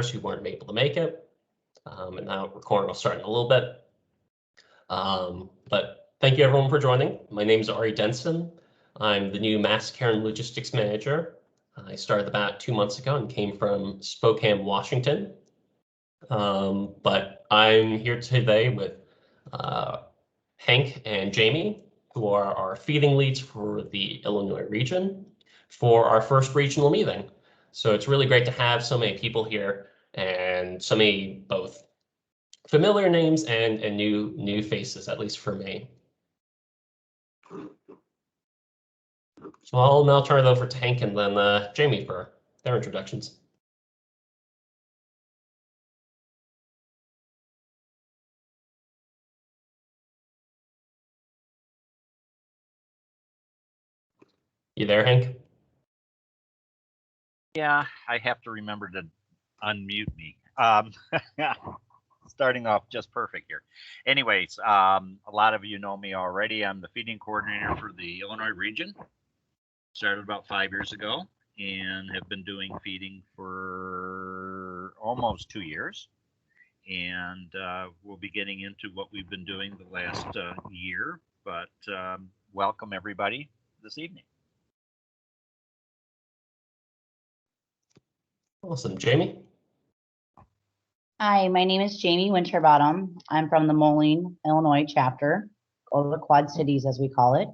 who weren't able to make it. And now recording will start in a little bit. But thank you everyone for joining. My name is Ari Denson. I'm the new Mass Care and Logistics Manager. I started about 2 months ago and came from Spokane, Washington. But I'm here today with Hank and Jamie, who are our feeding leads for the Illinois region for our first regional meeting. So it's really great to have so many people here and so many both familiar names and new faces, at least for me. So I'll now turn it over to Hank and then Jamie for their introductions. You there, Hank? Yeah, I have to remember to unmute me. Starting off just perfect here. Anyways, a lot of you know me already. I'm the feeding coordinator for the Illinois region. Started about 5 years ago and have been doing feeding for almost 2 years. And we'll be getting into what we've been doing the last year, but welcome everybody this evening. Awesome. Jamie? Hi, my name is Jamie Winterbottom. I'm from the Moline, Illinois chapter, or the Quad Cities as we call it.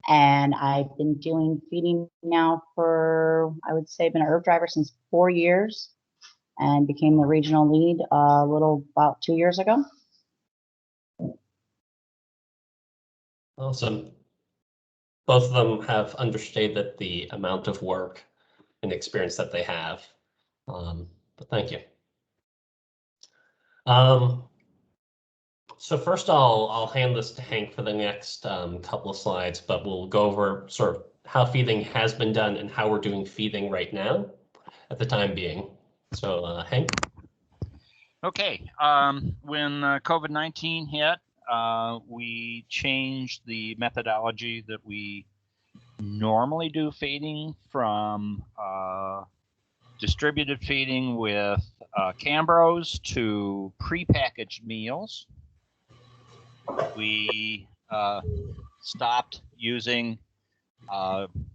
And I've been doing feeding now for, I would say, been an herb driver since 4 years and became the regional lead about 2 years ago. Awesome. Both of them have understated the amount of work and experience that they have. But thank you. So first I'll hand this to Hank for the next couple of slides, but we'll go over sort of how feeding has been done and how we're doing feeding right now at the time being. So Hank? Okay, when COVID-19 hit, we changed the methodology that we normally do feeding from distributed feeding with Cambros to prepackaged meals. We stopped using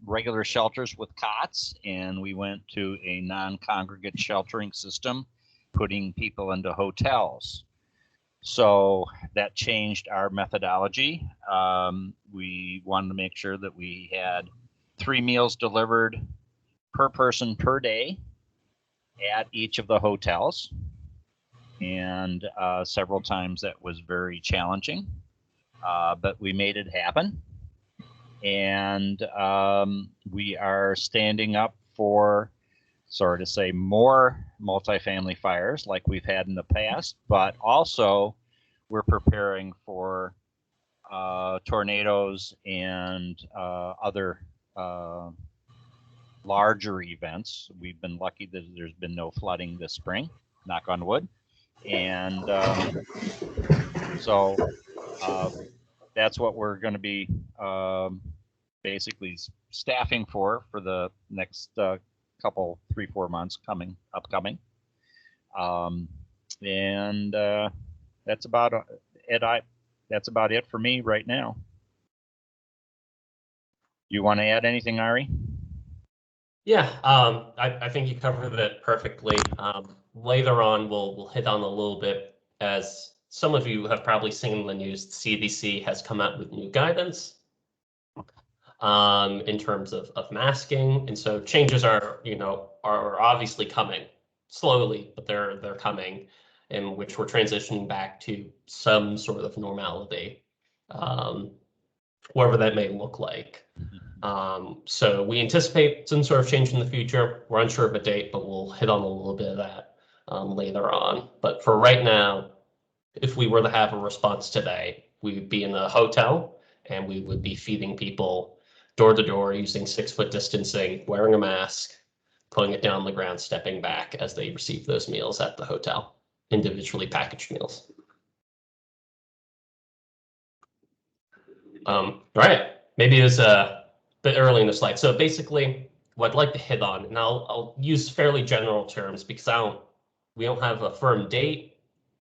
regular shelters with cots, and we went to a non-congregate sheltering system, putting people into hotels. So that changed our methodology. We wanted to make sure that we had 3 meals delivered per person per day at each of the hotels. And several times that was very challenging, but we made it happen. And we are standing up for, sort of say, more multifamily fires like we've had in the past, but also we're preparing for tornadoes and other larger events. We've been lucky that there's been no flooding this spring, knock on wood. And so that's what we're going to be basically staffing for the next couple, 3-4 months upcoming. And that's about it. That's about it for me right now. You want to add anything, Ari? Yeah, I think you covered it perfectly. Later on, we'll hit on a little bit, as some of you have probably seen in the news, the CDC has come out with new guidance in terms of masking, and so changes are obviously coming slowly, but they're coming, in which we're transitioning back to some sort of normality, whatever that may look like. So we anticipate some sort of change in the future. We're unsure of a date, but we'll hit on a little bit of that later on. But for right now, if we were to have a response today, we would be in a hotel and we would be feeding people door to door using 6-foot distancing, wearing a mask, putting it down on the ground, stepping back as they receive those meals at the hotel, individually packaged meals. All right, maybe it was a bit early in the slide. So basically what I'd like to hit on, and I'll use fairly general terms because I don't we don't have a firm date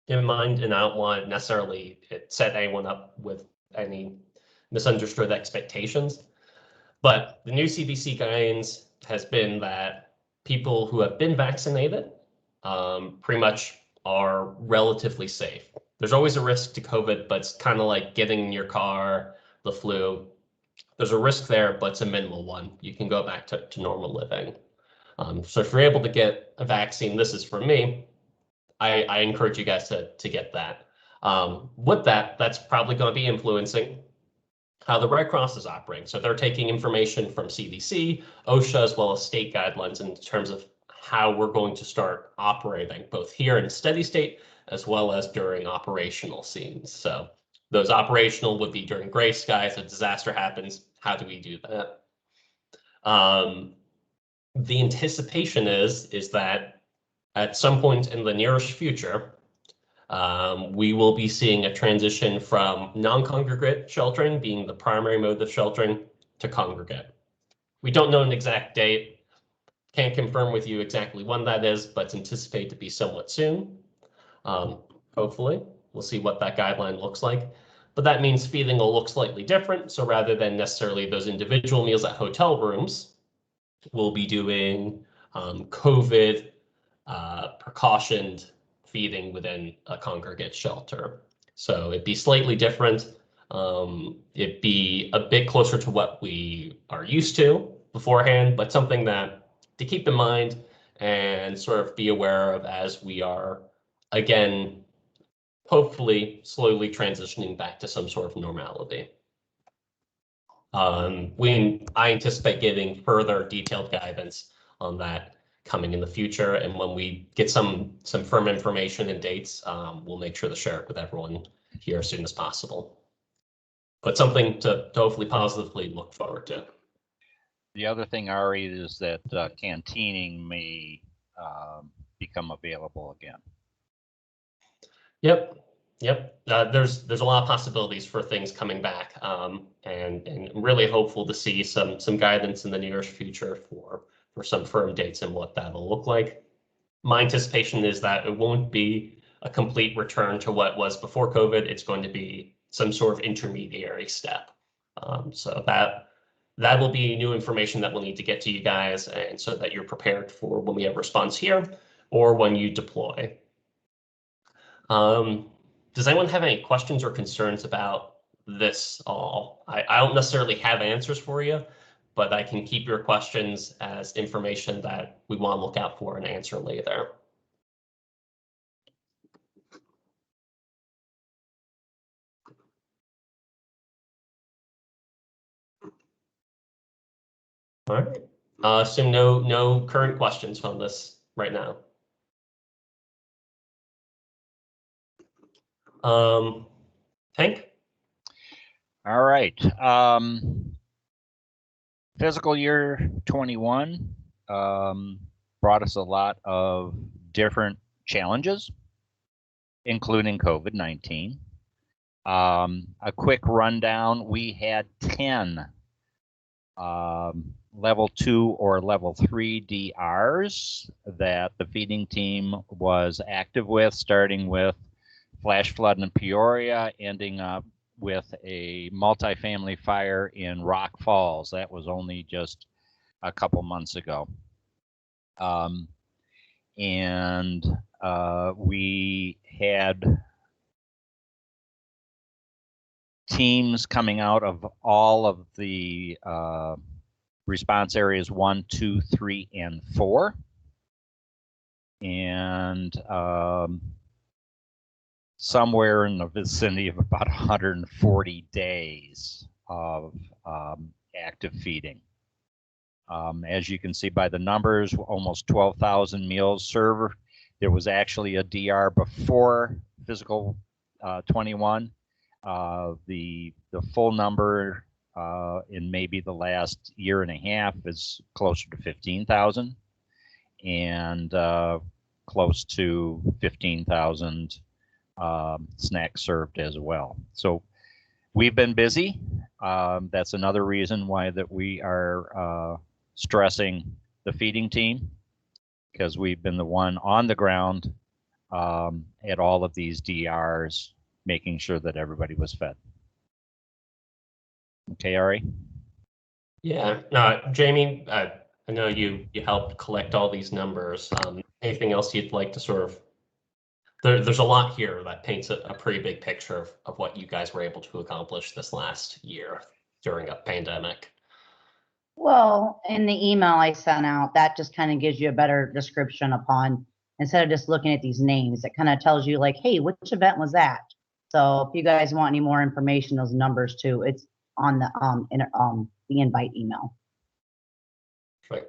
in mind, and I don't want to necessarily set anyone up with any misunderstood expectations. But the new CDC guidance has been that people who have been vaccinated pretty much are relatively safe. There's always a risk to COVID, but it's kind of like getting in your car, the flu. There's a risk there, but it's a minimal one. You can go back to normal living. So if you're able to get a vaccine, this is for me, I encourage you guys to get that. With that, that's probably going to be influencing how the Red Cross is operating. So they're taking information from CDC, OSHA, as well as state guidelines in terms of how we're going to start operating, both here in steady state, as well as during operational scenes. So those operational would be during gray skies, a disaster happens. How do we do that? The anticipation is that at some point in the nearest future, we will be seeing a transition from non-congregate sheltering being the primary mode of sheltering to congregate. We don't know an exact date. Can't confirm with you exactly when that is, but it's anticipated to be somewhat soon. Hopefully, we'll see what that guideline looks like. But that means feeding will look slightly different. So rather than necessarily those individual meals at hotel rooms, we'll be doing COVID precautioned feeding within a congregate shelter. So it'd be slightly different. It'd be a bit closer to what we are used to beforehand, but something that to keep in mind and sort of be aware of as we are, again, hopefully slowly transitioning back to some sort of normality. I anticipate getting further detailed guidance on that coming in the future, and when we get some firm information and dates, we'll make sure to share it with everyone here as soon as possible. But something to hopefully positively look forward to. The other thing, Ari, is that canteening may become available again. Yep. There's a lot of possibilities for things coming back, and really hopeful to see some guidance in the nearest future for some firm dates and what that'll look like. My anticipation is that it won't be a complete return to what was before COVID. It's going to be some sort of intermediary step. So that will be new information that we'll need to get to you guys, and so that you're prepared for when we have response here or when you deploy. Does anyone have any questions or concerns about this all? I don't necessarily have answers for you, but I can keep your questions as information that we want to look out for and answer later. All right. So no current questions on this right now. Hank? All right. Fiscal year 21 brought us a lot of different challenges, including COVID-19. A quick rundown, we had 10 level 2 or level 3 DRs that the feeding team was active with, starting with flash flood in Peoria, ending up with a multifamily fire in Rock Falls. That was only just a couple months ago. We had teams coming out of all of the response areas 1, 2, 3, and 4. And somewhere in the vicinity of about 140 days of active feeding. As you can see by the numbers, almost 12,000 meals served. There was actually a DR before fiscal 21. The full number in maybe the last year and a half is closer to 15,000, and close to 15,000 snacks served as well. So we've been busy. That's another reason why that we are stressing the feeding team. because we've been the one on the ground at all of these DRs, making sure that everybody was fed. Okay, Ari? Yeah, no, Jamie, I know you helped collect all these numbers. Anything else you'd like to sort of, there's a lot here that paints a pretty big picture of what you guys were able to accomplish this last year during a pandemic. Well, in the email I sent out, that just kind of gives you a better description upon, instead of just looking at these names, it kind of tells you like, hey, which event was that? So if you guys want any more information, those numbers too, it's on the invite email. Right.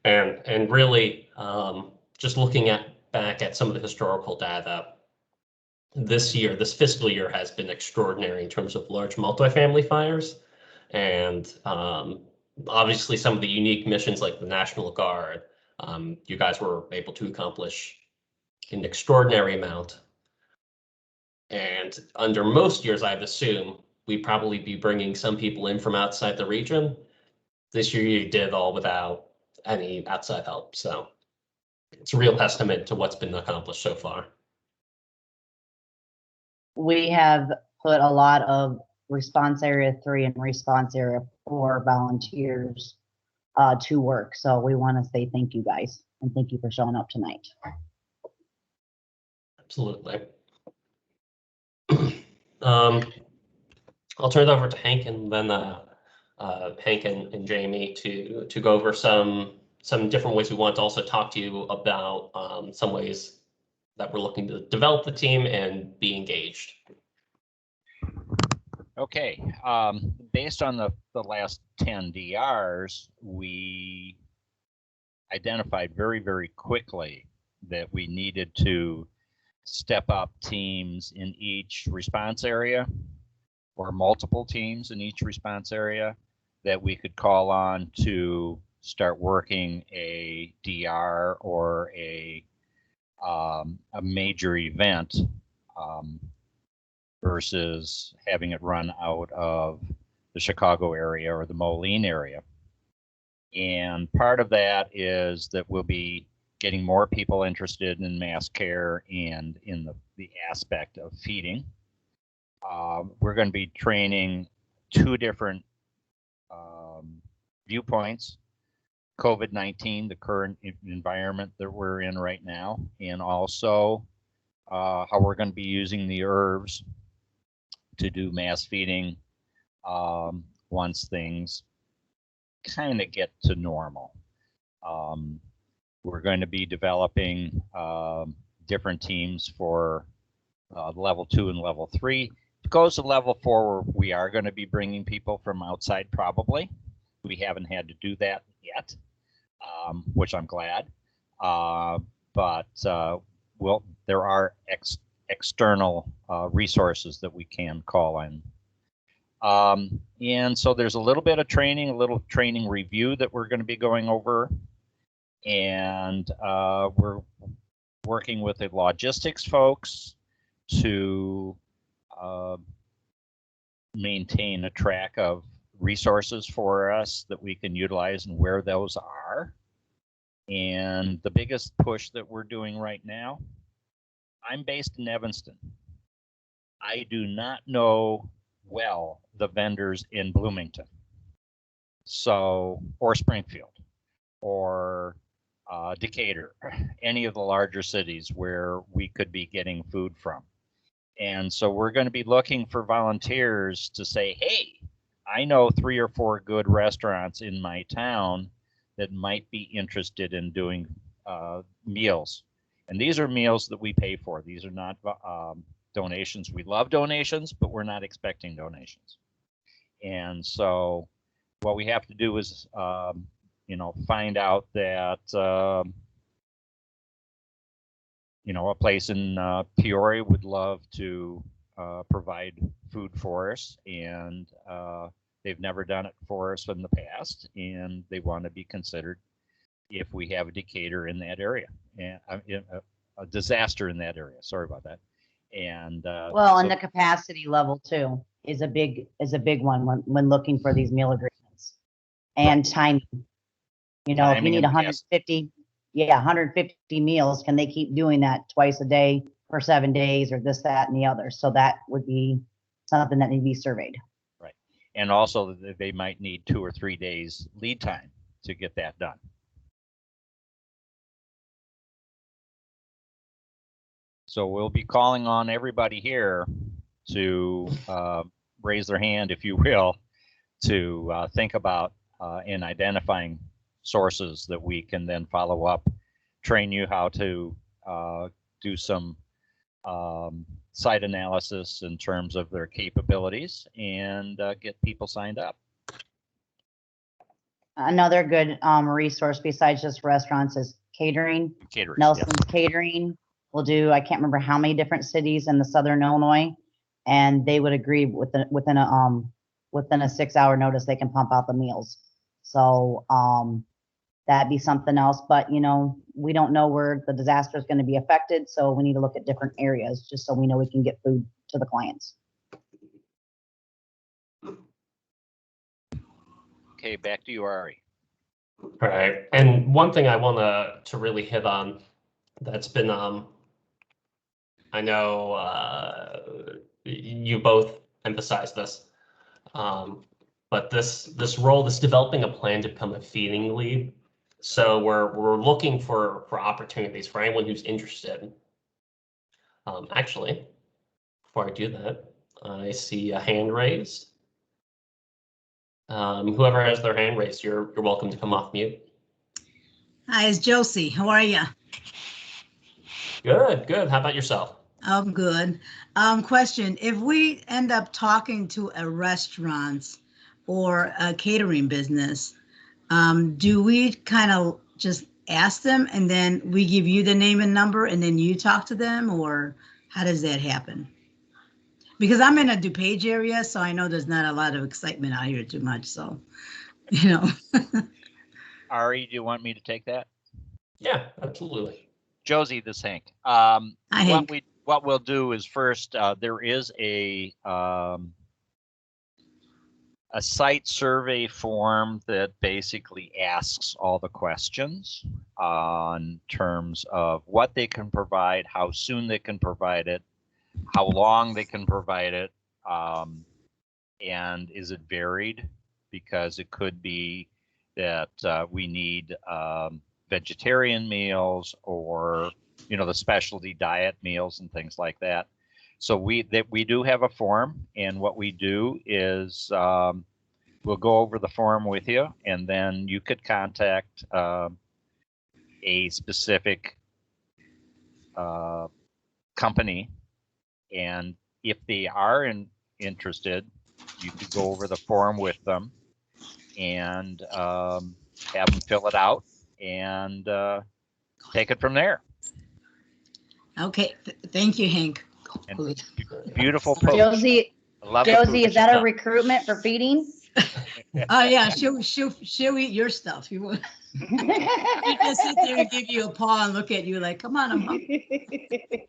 And really, just looking back at some of the historical data, this fiscal year has been extraordinary in terms of large multifamily fires. And obviously some of the unique missions like the National Guard, you guys were able to accomplish an extraordinary amount. And under most years, I'd assume we'd probably be bringing some people in from outside the region. This year you did all without any outside help. So it's a real testament to what's been accomplished so far. We have put a lot of Response Area 3 and Response Area 4 volunteers to work. So we want to say thank you guys and thank you for showing up tonight. Absolutely. I'll turn it over to Hank and then Hank and Jamie to go over some different ways we want to also talk to you about some ways that we're looking to develop the team and be engaged. Okay, based on the last 10 DRs, we identified very, very quickly that we needed to step up teams in each response area, or multiple teams in each response area that we could call on to start working a DR or a major event versus having it run out of the Chicago area or the Moline area. And part of that is that we'll be getting more people interested in mass care and in the aspect of feeding. We're going to be training two different viewpoints: COVID-19, the current environment that we're in right now, and also how we're going to be using the herbs to do mass feeding once things kind of get to normal. We're going to be developing different teams for level 2 and level 3. If it goes to level 4, we are going to be bringing people from outside probably. We haven't had to do that yet, which I'm glad. But there are external resources that we can call in. And so there's a little bit of training, a little training review that we're going to be going over. And we're working with the logistics folks to maintain a track of resources for us that we can utilize and where those are. And the biggest push that we're doing right now, I'm based in Evanston. I do not know well the vendors in Bloomington, or Springfield, or Decatur, any of the larger cities where we could be getting food from. And so we're going to be looking for volunteers to say, hey, I know 3 or 4 good restaurants in my town that might be interested in doing meals. And these are meals that we pay for. These are not donations. We love donations, but we're not expecting donations. And so what we have to do is, find out that, a place in Peoria would love to provide food for us, and they've never done it for us in the past, and they want to be considered if we have a Decatur in that area, and a disaster in that area. Sorry about that. And and the capacity level too is a big one when looking for these meal agreements, and timing. If you need 150, yeah, 150 meals. Can they keep doing that twice a day for 7 days or this, that, and the other? So that would be something that needs to be surveyed. Right. And also they might need 2 or 3 days lead time to get that done. So we'll be calling on everybody here to raise their hand, if you will, to think about in identifying sources that we can then follow up, train you how to do some site analysis in terms of their capabilities, and get people signed up. Another good resource besides just restaurants is catering. Catering. Nelson's Catering will do, I can't remember how many different cities in the Southern Illinois, and they would agree within a 6-hour notice they can pump out the meals. So that'd be something else. But you know, we don't know where the disaster is going to be affected, so we need to look at different areas just so we know we can get food to the clients. Okay, back to you, Ari. All right. And one thing I want to really hit on that's been, I know you both emphasized this, but this role is developing a plan to become a feeding lead. So we're looking for opportunities for anyone who's interested. Actually, before I do that, I see a hand raised. Whoever has their hand raised, you're welcome to come off mute. Hi, it's Josie. How are you? Good, good. How about yourself? I'm good. Question, if we end up talking to a restaurant or a catering business, do we kind of just ask them and then we give you the name and number and then you talk to them, or how does that happen? Because I'm in a DuPage area, so I know there's not a lot of excitement out here too much, so, you know. Ari, do you want me to take that? Yeah, absolutely. Josie, this is Hank. Hi, Hank. What we'll do is first, there is a site survey form that basically asks all the questions on terms of what they can provide, how soon they can provide it, how long they can provide it, and is it varied? Because it could be that we need vegetarian meals, or the specialty diet meals and things like that. So we do have a form, and what we do is we'll go over the form with you, and then you could contact a specific company, and if they are interested, you could go over the form with them and have them fill it out and take it from there. Okay, thank you, Hank. And beautiful post. Josie, is that a recruitment for feeding? Oh yeah, she'll eat your stuff. You will. She just sit there and give you a paw and look at you like, come on, I'm hungry.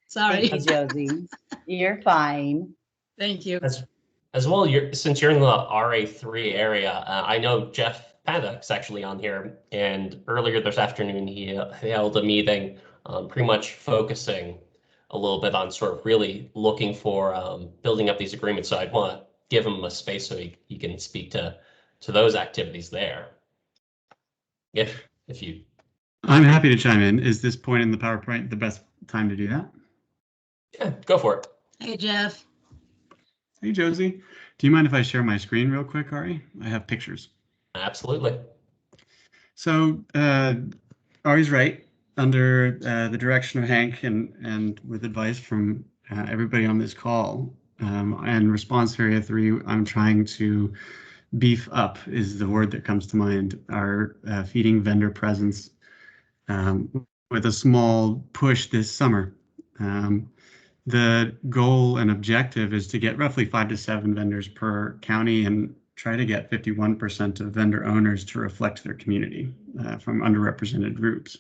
Sorry. Thank you, Josie. You're fine. Thank you. As well, since you're in the RA3 area, I know Jeff Paddock's actually on here, and earlier this afternoon he held a meeting pretty much focusing a little bit on sort of really looking for building up these agreements. So I'd want to give him a space so he can speak to those activities there. If you. I'm happy to chime in. Is this point in the PowerPoint the best time to do that? Yeah, go for it. Hey, Jeff. Hey, Josie. Do you mind if I share my screen real quick, Ari? I have pictures. Absolutely. So Ari's right. Under the direction of Hank and with advice from everybody on this call, and response area 3, I'm trying to beef up is the word that comes to mind, our feeding vendor presence with a small push this summer. The goal and objective is to get roughly 5 to 7 vendors per county and try to get 51% of vendor owners to reflect their community from underrepresented groups.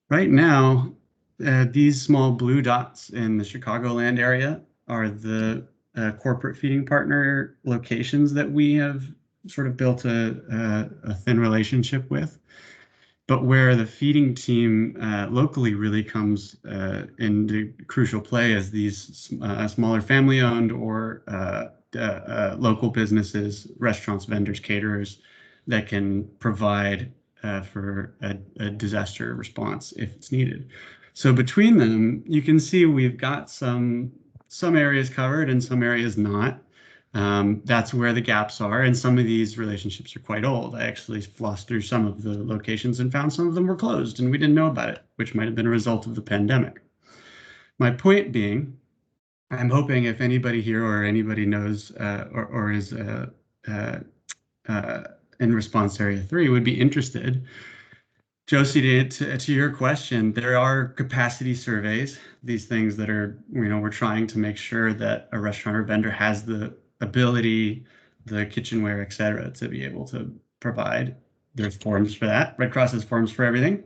Right now, these small blue dots in the Chicagoland area are the corporate feeding partner locations that we have sort of built a thin relationship with. But where the feeding team locally really comes into crucial play is these smaller family-owned or local businesses, restaurants, vendors, caterers that can provide for a disaster response if it's needed. So between them, you can see we've got some areas covered and some areas not. That's where the gaps are, and some of these relationships are quite old. I actually flossed through some of the locations and found some of them were closed and we didn't know about it, which might have been a result of the pandemic. My point being, I'm hoping if anybody here or anybody knows or is in response area 3 would be interested. Josie, to your question, there are capacity surveys, these things that are, we're trying to make sure that a restaurant or vendor has the ability, the kitchenware, et cetera, to be able to provide. There's forms for that. Red Cross has forms for everything.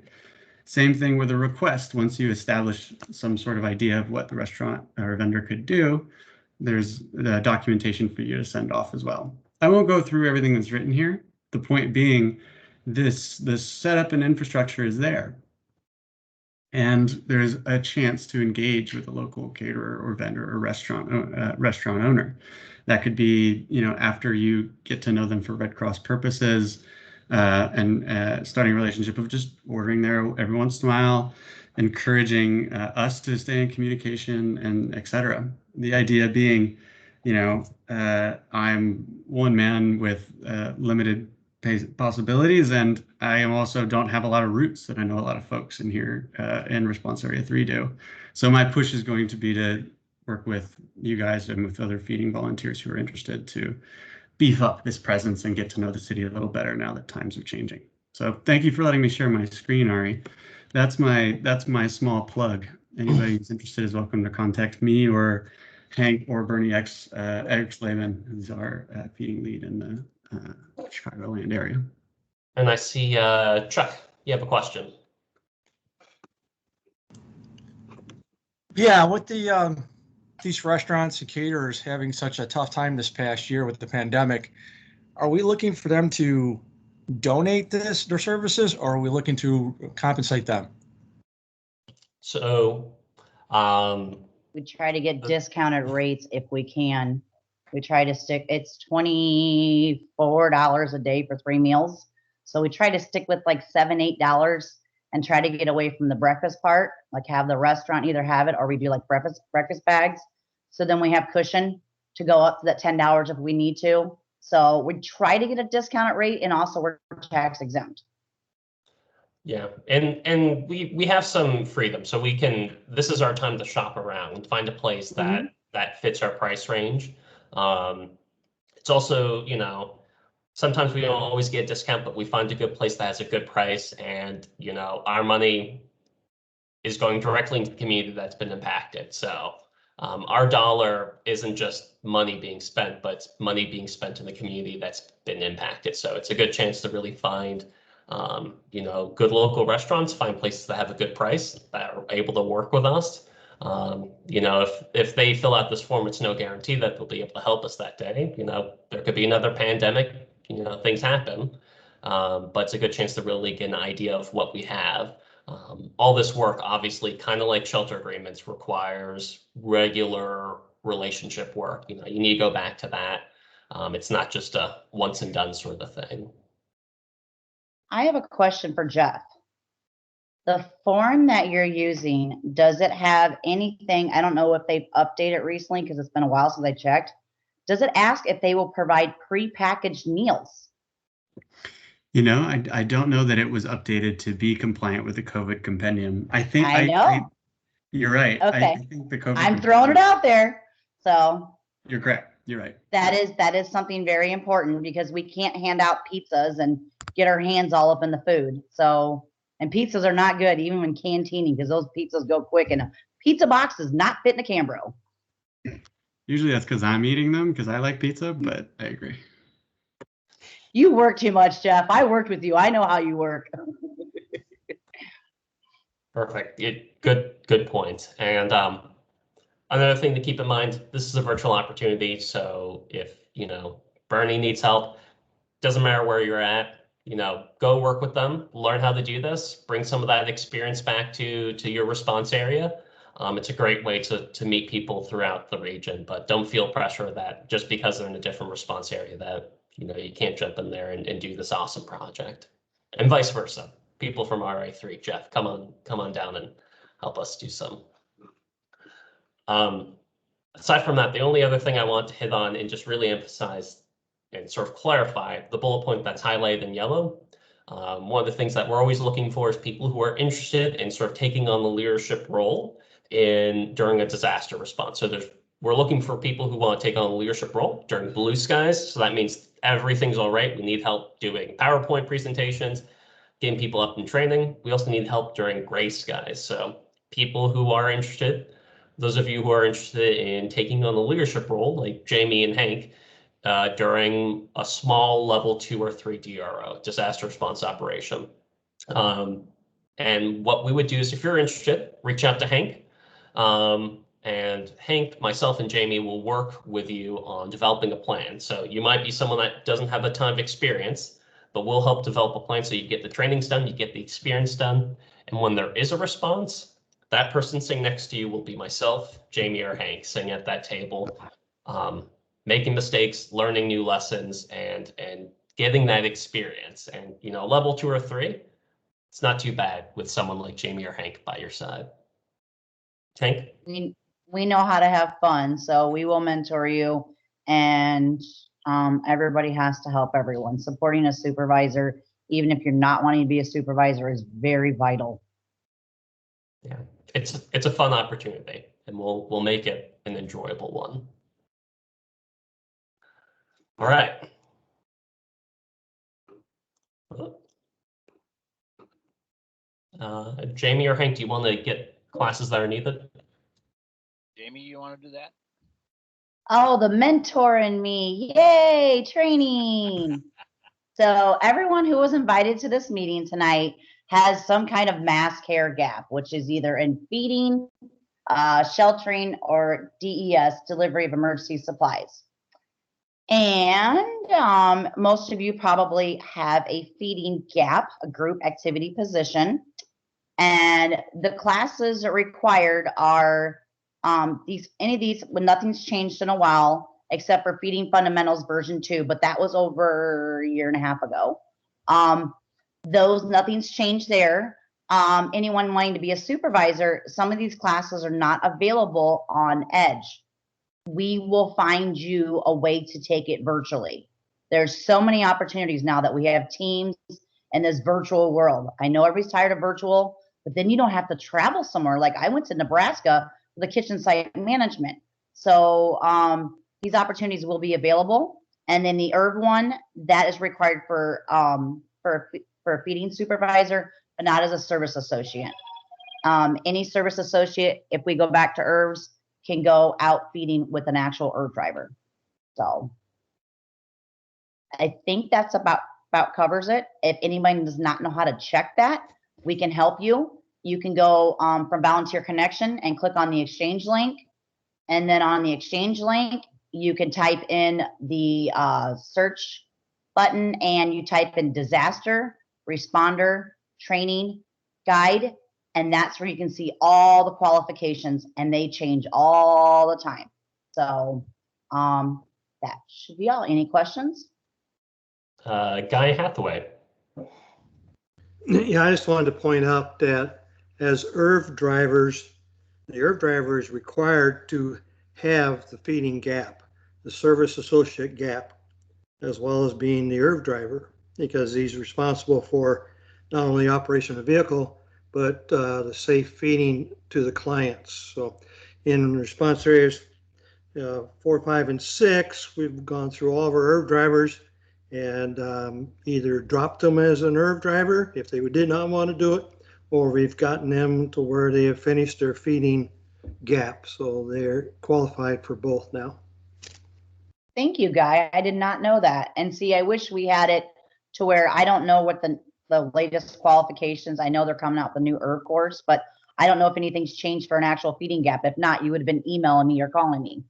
Same thing with a request. Once you establish some sort of idea of what the restaurant or vendor could do, there's the documentation for you to send off as well. I won't go through everything that's written here. The point being, this setup and infrastructure is there. And there's a chance to engage with a local caterer or vendor or restaurant owner. That could be, after you get to know them for Red Cross purposes, and starting a relationship of just ordering there every once in a while, encouraging us to stay in communication, and et cetera. The idea being, I'm one man with limited possibilities, and I also don't have a lot of roots that I know a lot of folks in here in Response Area 3 do. So my push is going to be to work with you guys and with other feeding volunteers who are interested to beef up this presence and get to know the city a little better now that times are changing. So thank you for letting me share my screen, Ari. That's my small plug. Anybody who's interested is welcome to contact me or Hank or Bernie Exleben, who's our feeding lead in the Chicagoland area. And I see Chuck, you have a question. Yeah, with the these restaurants and caterers having such a tough time this past year with the pandemic, are we looking for them to donate their services, or are we looking to compensate them? So We try to get discounted rates if we can. We try to stick, it's $24 a day for 3 meals. So we try to stick with like $7, $8 and try to get away from the breakfast part, like have the restaurant either have it or we do like breakfast bags. So then we have cushion to go up to that $10 if we need to. So we try to get a discounted rate, and also we're tax exempt. Yeah, and we have some freedom, so we can, this is our time to shop around, find a place that that fits our price range. It's also, sometimes we don't always get a discount, but we find a good place that has a good price, and our money is going directly into the community that's been impacted. So our dollar isn't just money being spent, but it's money being spent in the community that's been impacted. So it's a good chance to really find good local restaurants, find places that have a good price, that are able to work with us. If they fill out this form, it's no guarantee that they'll be able to help us that day. There could be another pandemic, things happen. But it's a good chance to really get an idea of what we have. All this work, obviously, kind of like shelter agreements, requires regular relationship work. You need to go back to that. It's not just a once and done sort of thing. I have a question for Jeff. The form that you're using, does it have anything? I don't know if they've updated recently because it's been a while since I checked. Does it ask if they will provide prepackaged meals? I don't know that it was updated to be compliant with the COVID compendium. I think I know. You're right. Okay. I think the COVID. I'm throwing it out there. So You're correct. You're right. that is something very important, because we can't hand out pizzas and get our hands all up in the food. So, and pizzas are not good even when canteening, because those pizzas go quick, and a pizza box does not fit in a Cambro. Usually that's because I'm eating them because I like pizza, but I agree. You work too much, Jeff. I worked with you. I know how you work. Perfect. Good point. And another thing to keep in mind, this is a virtual opportunity. So if, Bernie needs help, doesn't matter where you're at, go work with them, learn how to do this, bring some of that experience back to your response area. It's a great way to meet people throughout the region, but don't feel pressure that just because they're in a different response area that, you can't jump in there and do this awesome project, and vice versa. People from RA3, Jeff, come on down and help us do some. Aside from that, the only other thing I want to hit on and just really emphasize and sort of clarify the bullet point that's highlighted in yellow. One of the things that we're always looking for is people who are interested in sort of taking on the leadership role during a disaster response. So we're looking for people who want to take on a leadership role during blue skies. So that means everything's all right. We need help doing PowerPoint presentations, getting people up in training. We also need help during gray skies. So people who are interested, those of you who are interested in taking on the leadership role, like Jamie and Hank, during a small level 2 or 3 DRO, disaster response operation. And what we would do is, if you're interested, reach out to Hank. And Hank, myself, and Jamie will work with you on developing a plan. So you might be someone that doesn't have a ton of experience, but we'll help develop a plan so you get the trainings done, you get the experience done. And when there is a response, that person sitting next to you will be myself, Jamie, or Hank sitting at that table, making mistakes, learning new lessons, and getting that experience. And, level 2 or 3, it's not too bad with someone like Jamie or Hank by your side. Hank? We know how to have fun, so we will mentor you, and everybody has to help everyone. Supporting a supervisor, even if you're not wanting to be a supervisor, is very vital. Yeah, it's a fun opportunity, and we'll make it an enjoyable one. All right. Jamie or Hank, do you want to get classes that are needed? Jamie, you want to do that? Oh, the mentor in me. Yay, training. So everyone who was invited to this meeting tonight has some kind of mass care gap, which is either in feeding, sheltering, or DES, delivery of emergency supplies. And most of you probably have a feeding gap, a group activity position. And the classes required are any of these, when nothing's changed in a while, except for Feeding Fundamentals version 2, but that was over a year and a half ago. Nothing's changed there. Anyone wanting to be a supervisor, some of these classes are not available on Edge. We will find you a way to take it virtually. There's so many opportunities now that we have Teams in this virtual world. I know everybody's tired of virtual, but then you don't have to travel somewhere. Like I went to Nebraska for the kitchen site management. So these opportunities will be available. And then the ERV one, that is required for a feeding supervisor, but not as a service associate. Any service associate, if we go back to ERVs, can go out feeding with an actual ERV driver. So I think that's about covers it. If anybody does not know how to check that, we can help you. You can go from Volunteer Connection and click on the Exchange link. And then on the Exchange link, you can type in the search button and you type in disaster, responder, training, guide. And that's where you can see all the qualifications, and they change all the time. So that should be all. Any questions? Guy Hathaway. Yeah, I just wanted to point out that as ERV drivers, the ERV driver is required to have the feeding gap, the service associate gap, as well as being the ERV driver, because he's responsible for not only the operation of the vehicle, but the safe feeding to the clients. So in response areas 4, 5, and 6, we've gone through all of our ERV drivers and either dropped them as an ERV driver if they did not want to do it, or we've gotten them to where they have finished their feeding gap. So they're qualified for both now. Thank you, Guy. I did not know that. And see, I wish we had it to where I don't know what the latest qualifications. I know they're coming out with the new ERV course, but I don't know if anything's changed for an actual feeding gap. If not, you would have been emailing me or calling me.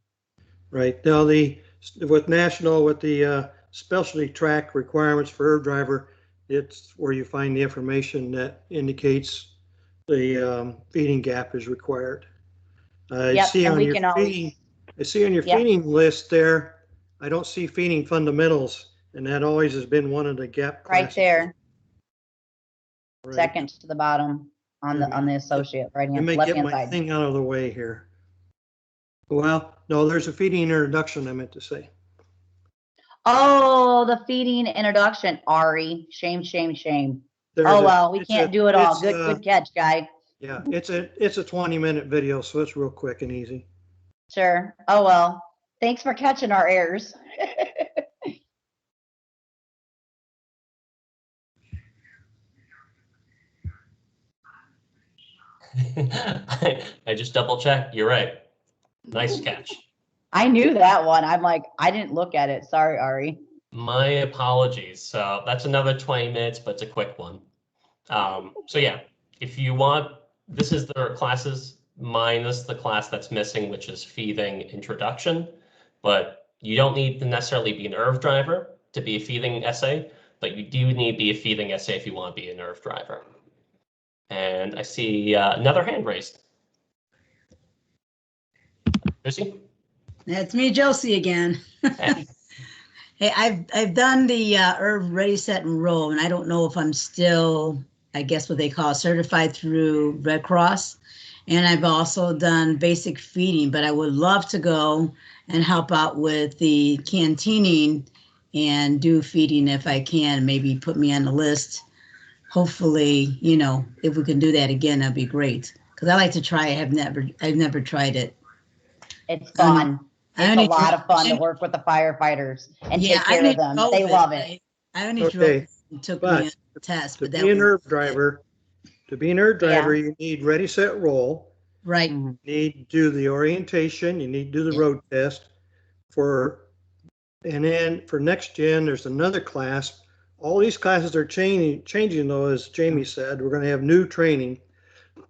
Right. Now with the specialty track requirements for ERV driver, it's where you find the information that indicates the feeding gap is required. I Yep, see and on we your can always- feeding, I see on your Yep. feeding list there, I don't see feeding fundamentals, and that always has been one of the gap Right classes. there, Right. second to the bottom on the associate, right Let hand, me left get hand my side. thing out of the way here. Well, no, there's a feeding introduction I meant to say. Oh, the feeding introduction, Ari. Shame, shame, shame. There's Oh, a- well, we it's can't a- do it all. it's, Good catch, guy. Yeah, it's a 20-minute video, so it's real quick and easy. Sure. Oh, well. Thanks for catching our errors. I just double checked. You're right. Nice catch. I knew that one. I'm like, I didn't look at it. Sorry, Ari. My apologies. So that's another 20 minutes, but it's a quick one. So yeah, if you want, this is the classes minus the class that's missing, which is feeding introduction. But you don't need to necessarily be an IRV driver to be a feeding essay, but you do need to be a feeding essay if you want to be an IRV driver. And I see another hand raised. Lucy? That's me, Josie, again. Hey. Hey, I've done the IRV Ready, Set, and Roll, and I don't know if I'm still, I guess what they call certified through Red Cross. And I've also done basic feeding, but I would love to go and help out with the canteening and do feeding if I can. Maybe put me on the list. Hopefully, you know, if we can do that again, that'd be great. Because I like to try it. I've never tried it. It's fun. I It's a only lot of fun to drove- work with the firefighters and Yeah, take I care only of them. drove They love it. I only Okay, drove it and took me but on the test, To but that be an was IRV driver, Yeah. you need ready, set, roll. right. Mhm. You need to do the orientation, you need to do the Yeah. road test and then for next gen, there's another class. All these classes are changing though, as Jamie said, we're gonna have new training.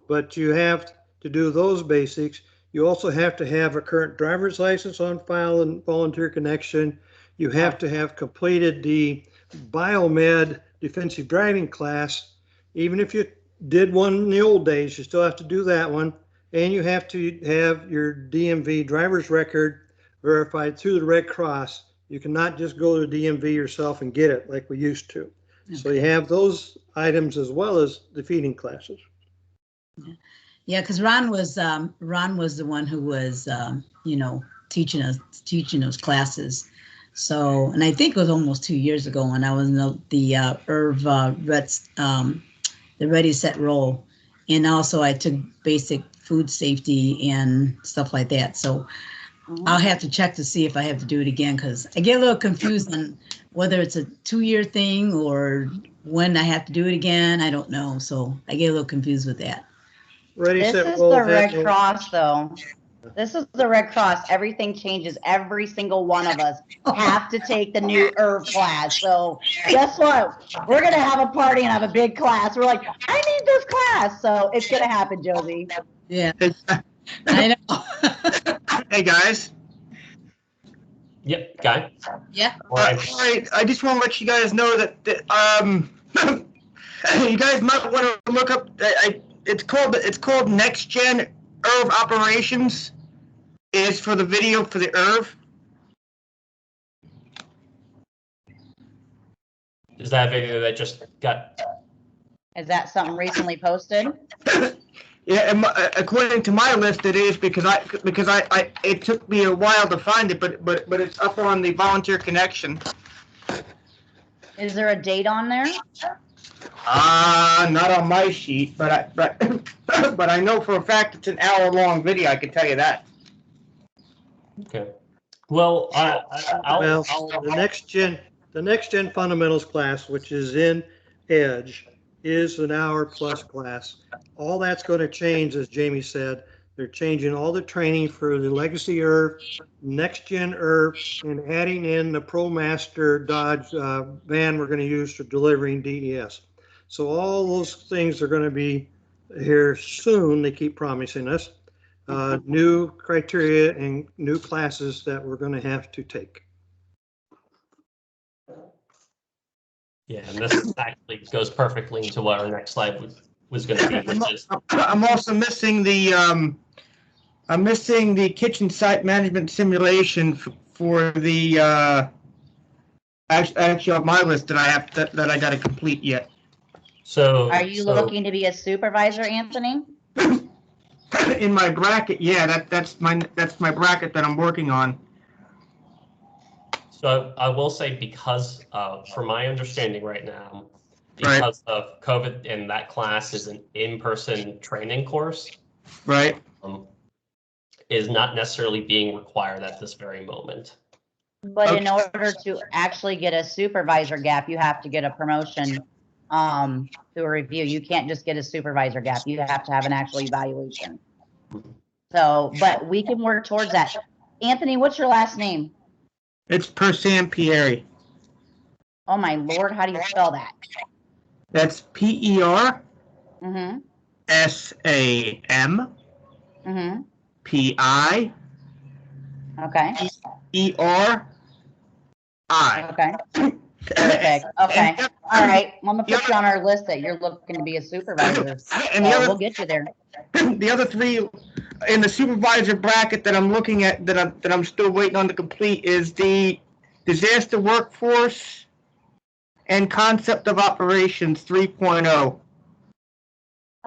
But you have to do those basics. You also have to have a current driver's license on file and volunteer connection. You have to have completed the biomed defensive driving class. Even if you did one in the old days, you still have to do that one. And you have to have your DMV driver's record verified through the Red Cross. You cannot just go to DMV yourself and get it like we used to. So you have those items as well as the feeding classes. Yeah, because Ron was the one who was you know, teaching those classes. So, and I think it was almost 2 years ago when I was in the IRV the Ready, Set, Roll, and also I took basic food safety and stuff like that. So I'll have to check to see if I have to do it again, because I get a little confused on whether it's a 2-year thing or when I have to do it again. I don't know. So I get a little confused with that. Ready, This set, is roll. the have Red no- Cross, though. This is the Red Cross. Everything changes. Every single one of us have to take the new IRV class. So guess what? We're gonna have a party and have a big class. We're like, I need this class. So it's gonna happen, Josie. Yeah, Hey, I know. hey, guys. Yep, Guy? Yeah. All right. All right, I just want to let you guys know that you guys might want to look up. It's called Next Gen IRV Operations. Is for the video for the IRV. Is that a video that just got? Is that something recently posted? Yeah, and according to my list, it is because I it took me a while to find it, but it's up on the Volunteer Connection. Is there a date on there? Not on my sheet, but I know for a fact it's an hour-long video. I can tell you that. Okay. Well, Well, the next gen fundamentals class, which is in Edge, is an hour-plus class. All that's going to change, as Jamie said. They're changing all the training for the legacy IRV, next gen IRV, and adding in the ProMaster Dodge van we're going to use for delivering DES. So all those things are going to be here soon. They keep promising us new criteria and new classes that we're going to have to take. Yeah, and this actually goes perfectly into what our next slide was going to be, which is I'm also missing the I'm missing the kitchen site management simulation for the actually on my list that I have that I got to complete yet. so. Are you so- looking to be a supervisor, Anthony? In my bracket, yeah, that's my bracket that I'm working on. So I will say because, from my understanding right now, Right. because of COVID and that class is an in-person training course, Right. is not necessarily being required at this very moment. But in order to actually get a supervisor gap, you have to get a promotion through a review. You can't just get a supervisor gap. You have to have an actual evaluation. So, but we can work towards that. Anthony, what's your last name? It's per Sampieri. Oh my Lord, how do you spell that? That's PER Mm-hmm. SAMPIERI. Mm-hmm. Okay. Okay. Perfect. Okay. All right. I'm gonna put you on our list that you're looking to be a supervisor. And the So we'll other, get you there. the other three in the supervisor bracket that I'm looking at that I'm still waiting on to complete is the disaster workforce and concept of operations 3.0.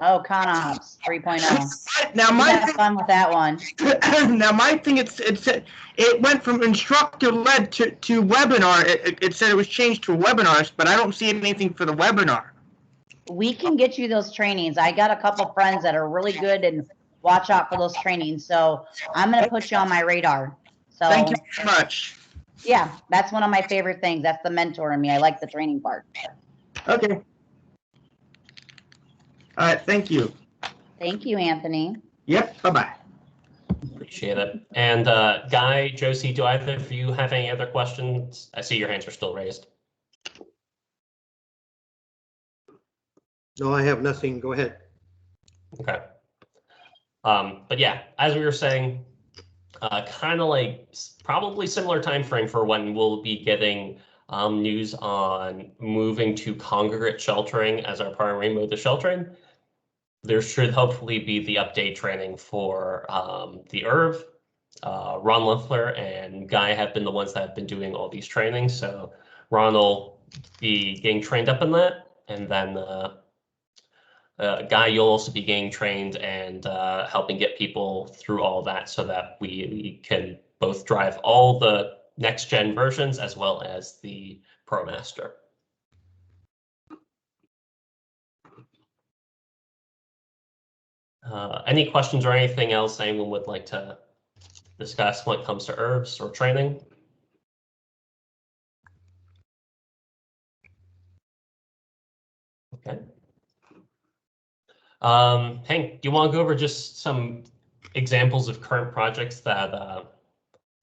Oh, ConOps 3.0. Now You my have fun with that one. now my thing it went from instructor led to webinar. It said it was changed to webinars, but I don't see anything for the webinar. We can get you those trainings. I got a couple friends that are really good and watch out for those trainings. So I'm gonna put you on my radar. So Thank you very much. yeah, that's one of my favorite things. That's the mentor in me. I like the training part. Okay. All right. Thank you. Thank you, Anthony. Yep. Bye-bye. Appreciate it. And Guy, Josie, do either of you have any other questions? I see your hands are still raised. No, I have nothing. Go ahead. Okay. But yeah, as we were saying, kind of like probably similar time frame for when we'll be getting news on moving to congregate sheltering as our primary mode of sheltering. There should hopefully be the update training for the IRV. Ron Loeffler and Guy have been the ones that have been doing all these trainings. So Ron will be getting trained up in that, and then Guy, you'll also be getting trained and helping get people through all that so that we can both drive all the next gen versions as well as the ProMaster. Any questions or anything else anyone would like to discuss when it comes to IRVs or training? Okay. Hank, do you want to go over just some examples of current projects that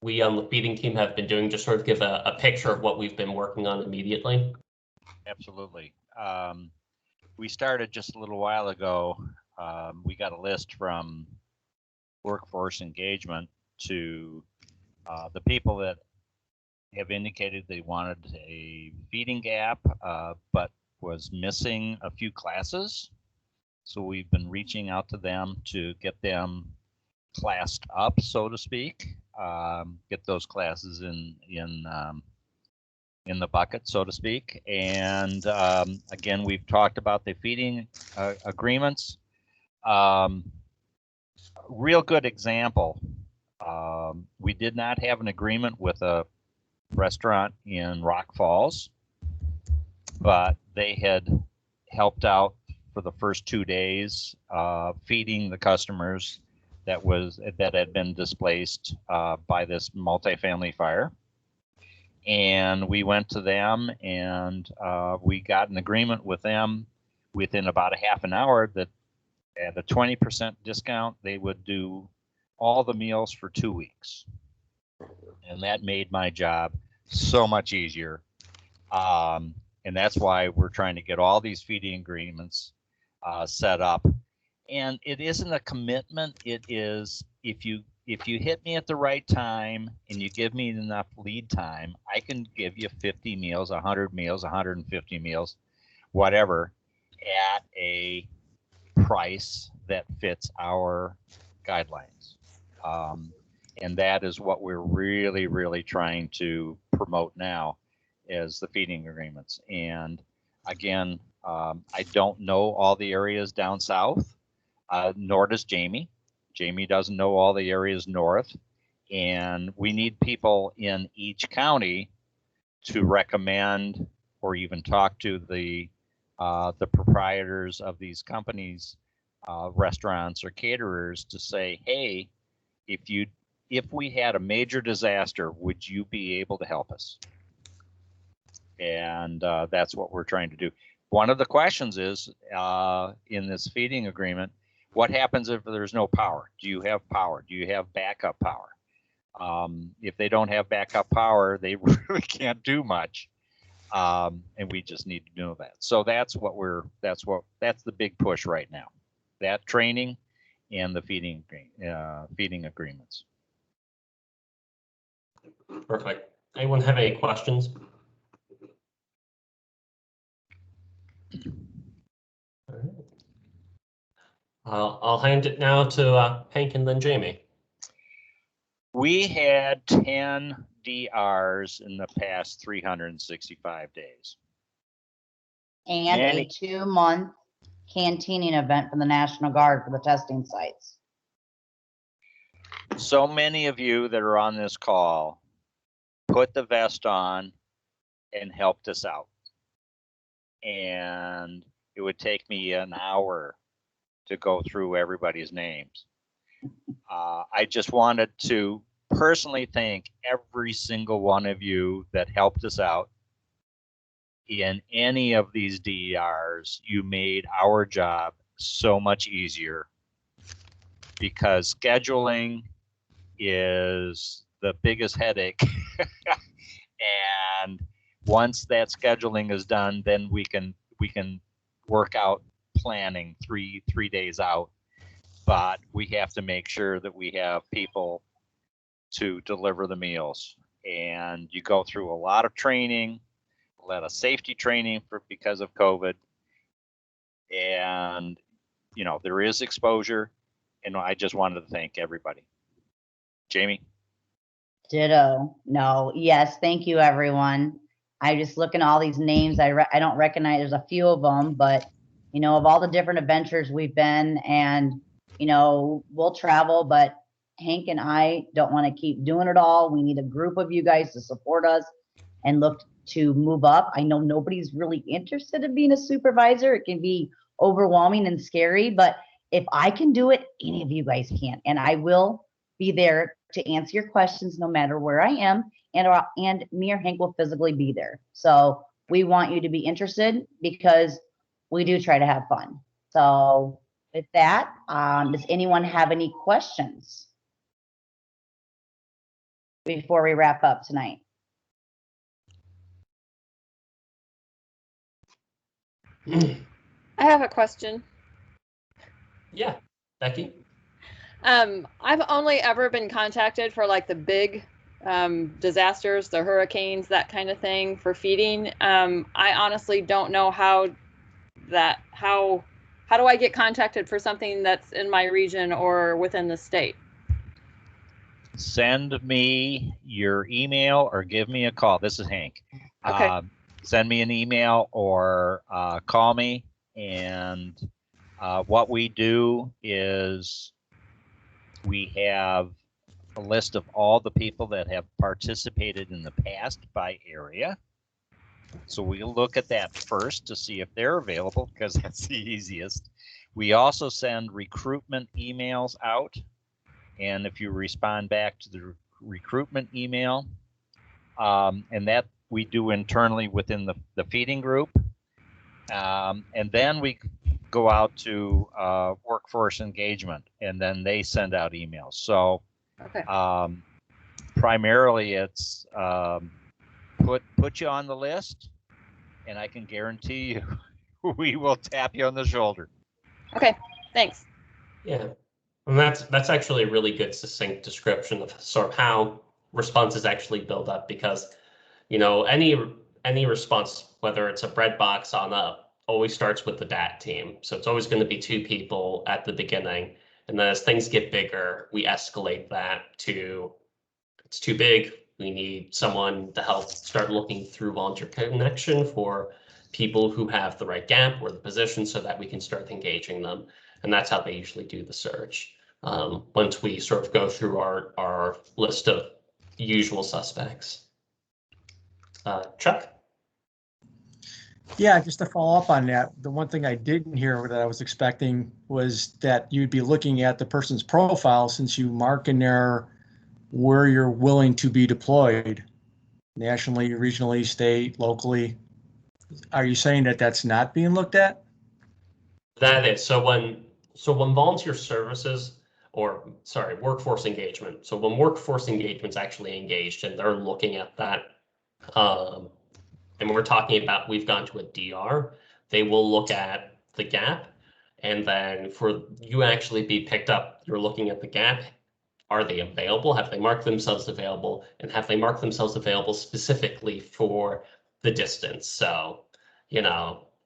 we on the feeding team have been doing, just sort of give a picture of what we've been working on immediately? Absolutely. We started just a little while ago. We got a list from workforce engagement to the people that have indicated they wanted a feeding gap, but was missing a few classes. So we've been reaching out to them to get them classed up, so to speak, get those classes in the bucket, so to speak. And again, we've talked about the feeding agreements. Real good example. We did not have an agreement with a restaurant in Rock Falls, but they had helped out for the first 2 days, feeding the customers that had been displaced by this multifamily fire. And we went to them and we got an agreement with them within about a half an hour that at a 20% discount, they would do all the meals for 2 weeks. And that made my job so much easier. And that's why we're trying to get all these feeding agreements set up. And it isn't a commitment. It is, if you if you hit me at the right time and you give me enough lead time, I can give you 50 meals, 100 meals, 150 meals, whatever, at a price that fits our guidelines. And that is what we're really, really trying to promote now is the feeding agreements. And again, I don't know all the areas down south, nor does Jamie. Jamie doesn't know all the areas north. And we need people in each county to recommend or even talk to the proprietors of these companies, restaurants or caterers, to say, hey, if we had a major disaster, would you be able to help us? And that's what we're trying to do. One of the questions is in this feeding agreement, what happens if there's no power? Do you have power? Do you have backup power? If they don't have backup power, they really can't do much. And we just need to know that. So that's the big push right now. That training and the feeding agreements. Perfect. Anyone have any questions? All right. I'll hand it now to Hank and then Jamie. We had 10 DRs in the past 365 days. And a 2-month canteening event for the National Guard for the testing sites. So many of you that are on this call put the vest on and helped us out. And it would take me an hour to go through everybody's names. I just wanted to personally thank every single one of you that helped us out in any of these DERs. You made our job so much easier, because scheduling is the biggest headache. And once that scheduling is done, then we can work out planning three days out. But we have to make sure that we have people to deliver the meals. And you go through a lot of training, a lot of safety training because of COVID. And, you know, there is exposure. And I just wanted to thank everybody. Jamie? Ditto. No. Yes. Thank you, everyone. I just looking at all these names. I don't recognize. There's a few of them, but you know, of all the different adventures we've been, and you know, we'll travel, but Hank and I don't want to keep doing it all. We need a group of you guys to support us and look to move up. I know nobody's really interested in being a supervisor. It can be overwhelming and scary, but if I can do it, any of you guys can. And I will be there to answer your questions no matter where I am. And me or Hank will physically be there. So we want you to be interested, because we do try to have fun. So with that, does anyone have any questions before we wrap up tonight? I have a question. Yeah, Becky? I've only ever been contacted for like the big disasters, the hurricanes, that kind of thing, for feeding. I honestly don't know how do I get contacted for something that's in my region or within the state? Send me your email or give me a call. This is Hank. Okay. Send me an email or call me. And what we do is we have a list of all the people that have participated in the past by area. So we look at that first to see if they're available, because that's the easiest. We also send recruitment emails out. And if you respond back to the recruitment email, and that we do internally within the feeding group. And then we go out to workforce engagement, and then they send out emails. So Okay. Primarily it's put you on the list, and I can guarantee you we will tap you on the shoulder. Okay. Thanks. Yeah. And that's actually a really good succinct description of sort of how responses actually build up, because any response, whether it's a bread box on up, always starts with the DAT team. So it's always going to be 2 people at the beginning. And then as things get bigger, we escalate that to it's too big. We need someone to help start looking through volunteer connection for people who have the right gap or the position so that we can start engaging them. And that's how they usually do the search. Once we sort of go through our list of usual suspects. Chuck? Yeah, just to follow up on that, the one thing I didn't hear that I was expecting was that you'd be looking at the person's profile, since you mark in there where you're willing to be deployed, nationally, regionally, state, locally. Are you saying that that's not being looked at? That is, so when volunteer services, or sorry, workforce engagement. So when workforce engagement's actually engaged and they're looking at that, and we're talking about we've gone to a DR, they will look at the gap, and then for you actually be picked up, you're looking at the gap. Are they available? Have they marked themselves available? And have they marked themselves available specifically for the distance? So,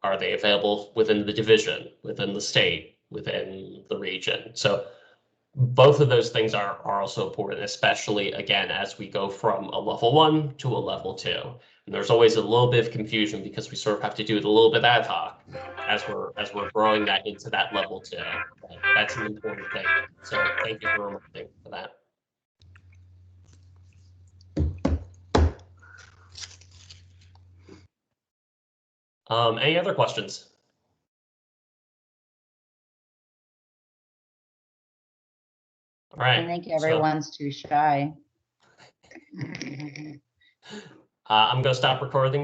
are they available within the division, within the state, within the region? So both of those things are also important, especially again, as we go from a level 1 to a level 2. And there's always a little bit of confusion because we sort of have to do it a little bit ad hoc as we're growing that into that level 2. But that's an important thing. So thank you for reminding for that. Any other questions? All right. I think everyone's too shy. I'm going to stop recording.